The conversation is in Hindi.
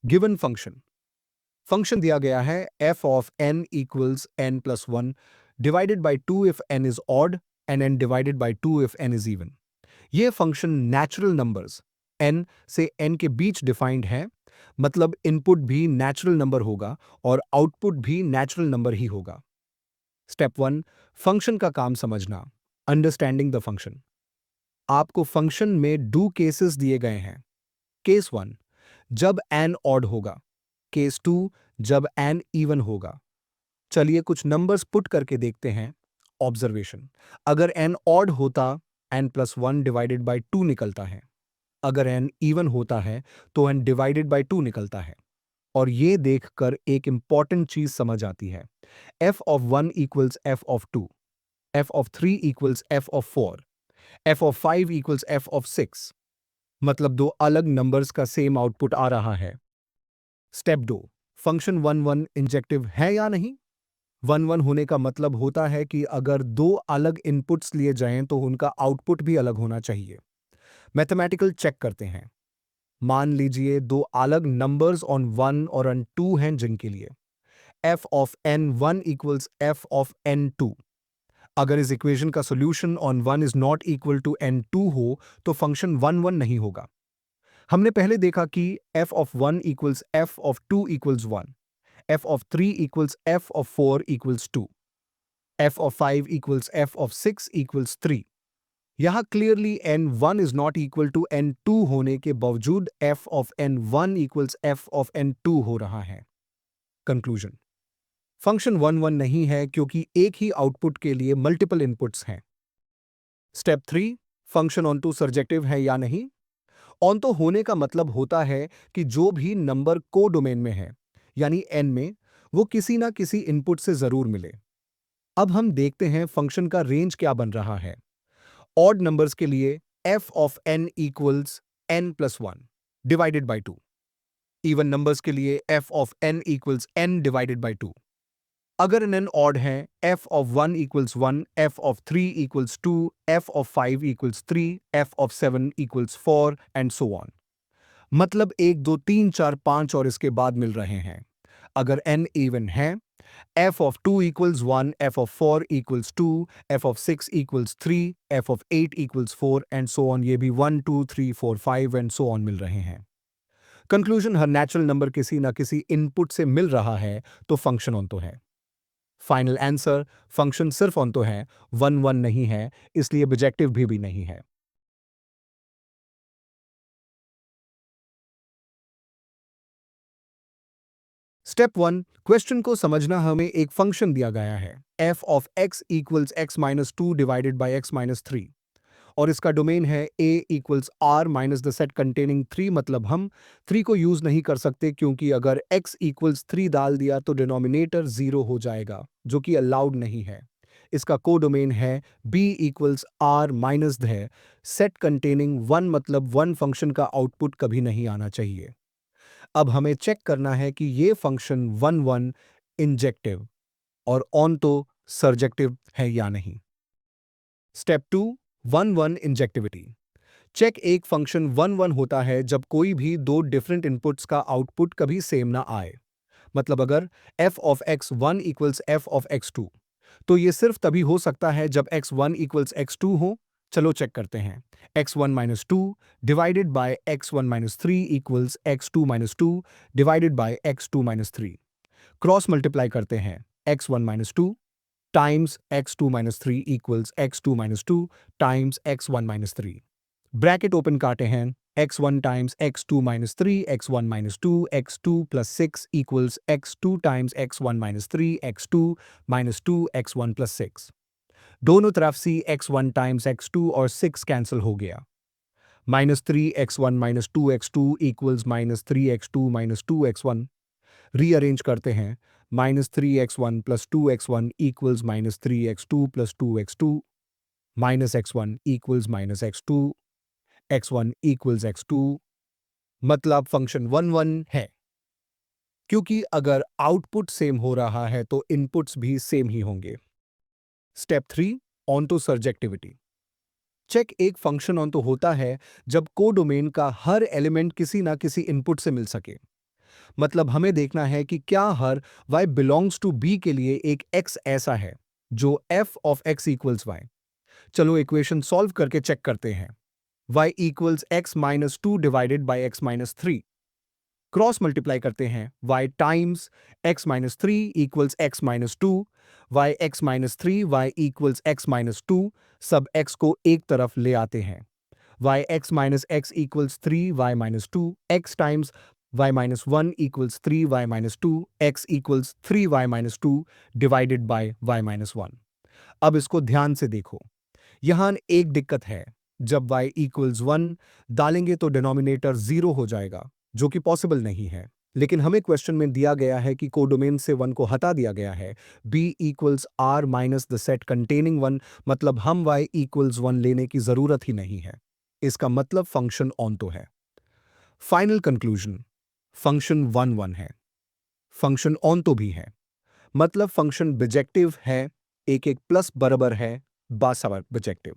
गिवन फंक्शन दिया गया है f of n equals n plus one divided by to if n is odd and n divided by to if n is even. यह फंक्शन नेचुरल नंबर्स n से n के बीच डिफाइंड है, मतलब इनपुट भी नेचुरल नंबर होगा और आउटपुट भी नेचुरल नंबर ही होगा। स्टेप वन, फंक्शन का काम समझना, अंडरस्टैंडिंग द फंक्शन। आपको फंक्शन में डू केसेस दिए गए हैं। केस वन, जब n ऑड होगा। केस टू, जब n इवन होगा। चलिए कुछ नंबर्स पुट करके देखते हैं। ऑब्जर्वेशन, अगर n ऑड होता n plus one divided by to निकलता है। अगर n इवन होता है तो n डिवाइडेड बाई टू निकलता है। और ये देखकर एक इंपॉर्टेंट चीज समझ आती है। f of one equals f of two, f of three equals f of four, f of five equals f of six. मतलब दो अलग नंबर्स का सेम आउटपुट आ रहा है। स्टेप दो, फंक्शन वन वन इंजेक्टिव है या नहीं। वन वन होने का मतलब होता है कि अगर दो अलग इनपुट्स लिए जाएं तो उनका आउटपुट भी अलग होना चाहिए। मैथमेटिकल चेक करते हैं। मान लीजिए दो अलग नंबर्स ऑन वन और ऑन टू हैं जिनके लिए f of n one equals f of n two. अगर इस इक्वेशन का solution on one is not equal to n two हो तो फंक्शन वन वन नहीं होगा। हमने पहले देखा कि f of one equals f of two equals one, f of three equals f of four equals two, f of five equals f of six equals three. यहां clearly n1 is not equal to n2 होने के बावजूद f of n1 equals f of n2 हो रहा है। कंक्लूजन, फंक्शन वन वन नहीं है क्योंकि एक ही आउटपुट के लिए मल्टीपल इनपुट्स हैं। Step three, function onto surjective है या नहीं। ऑन तो होने का मतलब होता है कि जो भी नंबर को डोमेन में है, यानी n में, वो किसी ना किसी इनपुट से जरूर मिले। अब हम देखते हैं फंक्शन का रेंज क्या बन रहा है। ऑड नंबर्स के लिए f of n equals n plus one divided by two. Even numbers के लिए f of n equals n divided by two. अगर n ऑड है, f of one equals one, f of three equals two, f of five equals three, f of seven equals four and so on. मतलब एक दो तीन चार पांच और इसके बाद मिल रहे हैं। अगर n इवन है, f of 2 equals 1, f of 4 equals 2, f of 6 equals 3, f of 8 equals 4 and so on। ये भी 1, 2, 3, 4, 5 and so on मिल रहे हैं। कंक्लूजन, हर नेचुरल नंबर किसी ना किसी इनपुट से मिल रहा है तो फंक्शन ऑन तो है। फाइनल आंसर, फंक्शन सिर्फ ऑन तो है, वन वन नहीं है, इसलिए ऑब्जेक्टिव भी नहीं है। स्टेप वन, क्वेश्चन को समझना। हमें एक फंक्शन दिया गया है f of x equals x minus two divided by x minus three और इसका डोमेन है a equals r minus the set containing three. मतलब हम थ्री को यूज नहीं कर सकते क्योंकि अगर x इक्वल्स थ्री डाल दिया तो डिनोमिनेटर जीरो हो जाएगा, जो कि अलाउड नहीं है। इसका को डोमेन है b equals r minus the set containing one, मतलब वन फंक्शन का आउटपुट कभी नहीं आना चाहिए। अब हमें चेक करना है कि ये फंक्शन वन वन इंजेक्टिव और ऑन तो सर्जेक्टिव है या नहीं। Step two, one one injectivity check. एक फंक्शन वन वन होता है जब कोई भी दो डिफरेंट इनपुट्स का आउटपुट कभी सेम ना आए। मतलब अगर f of x one equals f of x two, तो ये सिर्फ तभी हो सकता है जब x one equals x two हो। चलो चेक करते हैं। x one minus two divided by x one minus three equals x two minus two divided by x two minus three. Cross multiply करते हैं। x one minus two times x two minus three equals x two minus two times x one minus three. Bracket open काटे हैं। x1 times x2 minus three, x1 minus two, x2 plus six equals x2 times x1 minus three, x2 minus two, x1 plus six. दोनों तरफ से x1 टाइम्स x2 और सिक्स कैंसिल हो गया। Minus three x1 minus two x2 equals minus three x2 minus two x1। Rearrange करते हैं। Minus three x1 plus two x1 equals minus three x2 plus two x2, minus x1 equals minus x2, x1 equals x2। मतलब फंक्शन वन वन है क्योंकि अगर आउटपुट सेम हो रहा है तो इनपुट्स भी सेम ही होंगे। Step three, onto surjectivity check. एक फंक्शन ऑन तो होता है जब कोडोमेन का हर एलिमेंट किसी ना किसी इनपुट से मिल सके। मतलब हमें देखना है कि क्या हर y बिलोंग्स टू b के लिए एक x ऐसा है जो f of x equals y। चलो इक्वेशन सॉल्व करके चेक करते हैं। y equals x minus two divided by x minus three. Cross multiply करते हैं y times x minus three equals x minus two, y x minus three y equals x minus two. सब x को एक तरफ ले आते हैं। y x minus x equals 3y minus 2 x times y minus 1 equals 3y minus 2 x equals 3y minus 2 divided by y minus 1। अब इसको ध्यान से देखो। यहां एक दिक्कत है। जब y equals 1 डालेंगे तो डिनोमिनेटर 0 हो जाएगा, जो कि पॉसिबल नहीं है। लेकिन हमें क्वेश्चन में दिया गया है कि कोडोमेन से 1 को हटा दिया गया है। b equals r minus the set containing 1, मतलब हम y equals 1 लेने की जरूरत ही नहीं है। इसका मतलब फंक्शन ऑन तो है। फाइनल कंक्लूजन, फंक्शन 1 1 है, फंक्शन ऑन तो भी है, मतलब फंक्शन बिजेक्टिव है, एक एक प्लस बराबर है बासावर बिजेक्टिव।